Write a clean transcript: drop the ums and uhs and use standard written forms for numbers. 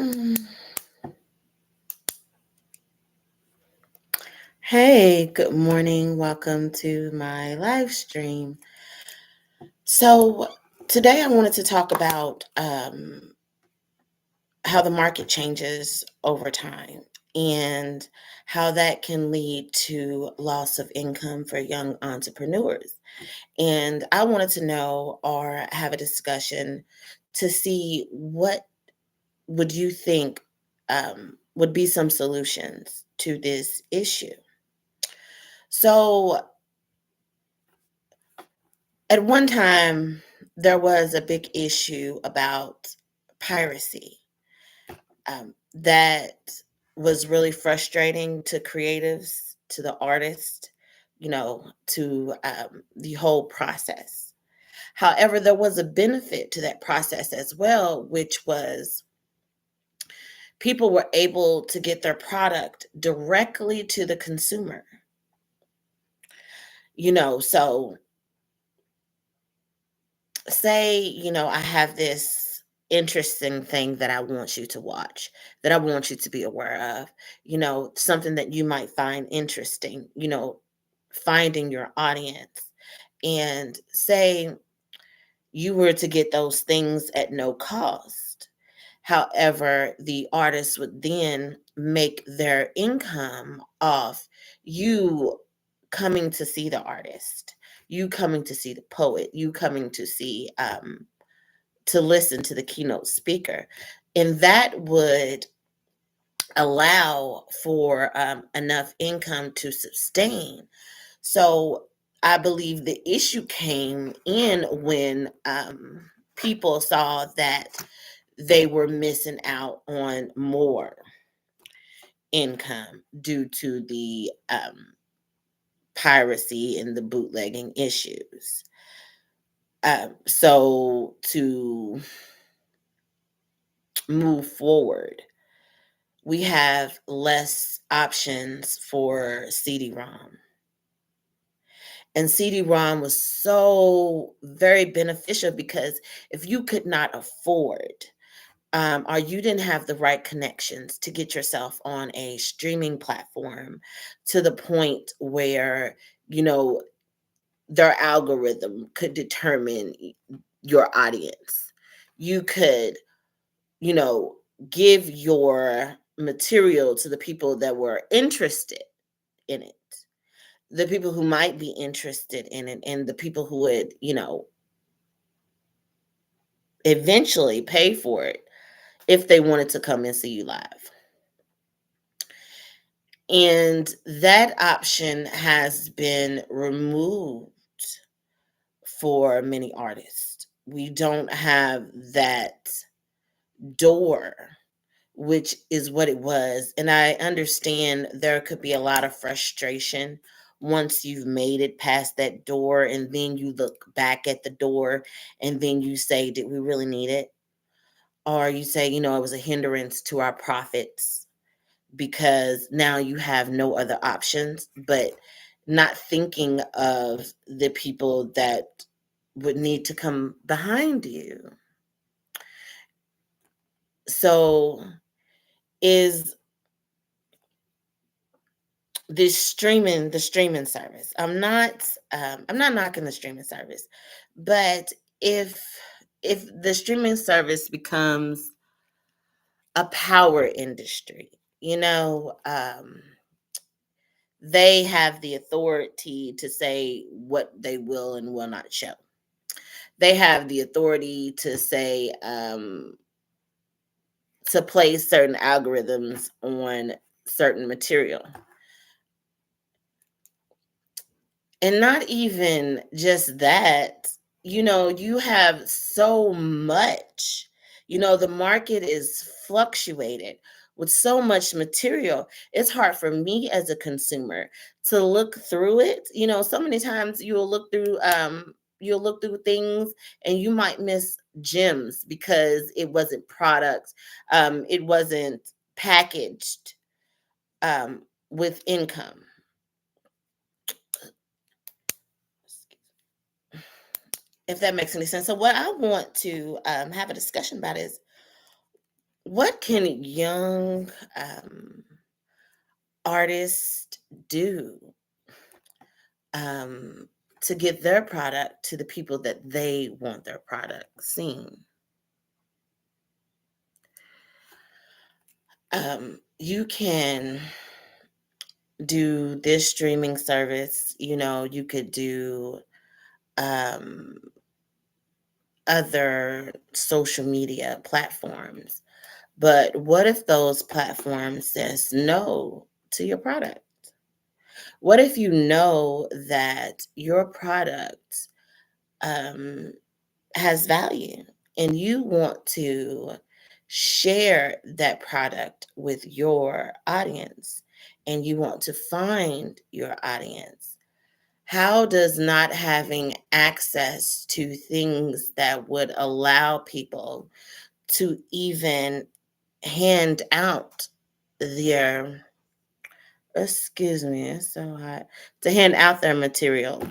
Mm. Hey, good morning. Welcome to my live stream. So, today I wanted to talk about how the market changes over time and how that can lead to loss of income for young entrepreneurs. And I wanted to know or have a discussion to see what would you think would be some solutions to this issue. So, at one time, there was a big issue about piracy that was really frustrating to creatives, to the artist, to the whole process. However, there was a benefit to that process as well, which was people were able to get their product directly to the consumer. So say, I have this interesting thing that I want you to watch, that I want you to be aware of, something that you might find interesting, finding your audience. And say you were to get those things at no cost. However, the artist would then make their income off you coming to see the artist, you coming to see the poet, you coming to listen to the keynote speaker. And that would allow for enough income to sustain. So I believe the issue came in when people saw that they were missing out on more income due to the piracy and the bootlegging issues. So to move forward, we have less options for CD-ROM. And CD-ROM was so very beneficial because if you could not afford or you didn't have the right connections to get yourself on a streaming platform to the point where, you know, their algorithm could determine your audience. You could, you know, give your material to the people that were interested in it, the people who might be interested in it, and the people who would, eventually pay for it if they wanted to come and see you live. And that option has been removed for many artists. We don't have that door, which is what it was. And I understand there could be a lot of frustration once you've made it past that door, and then you look back at the door and then you say, did we really need it? Or you say, it was a hindrance to our profits because now you have no other options, but not thinking of the people that would need to come behind you. So is the streaming service. I'm not knocking the streaming service, but if the streaming service becomes a power industry, they have the authority to say what they will and will not show. They have the authority to say to place certain algorithms on certain material. And not even just that, you have so much. The market is fluctuated with so much material. It's hard for me as a consumer to look through it. So many times you'll look through things and you might miss gems because it wasn't product, it wasn't packaged with income. If that makes any sense. So what I want to have a discussion about is What can young artists do um, to get their product to the people that they want their product seen? You can do this streaming service, you could do um, other social media platforms. But what if those platforms says no to your product? What if you know that your product um, has value and you want to share that product with your audience and you want to find your audience? How does not having access to things that would allow people to even hand out their excuse me, it's so hot, to hand out their material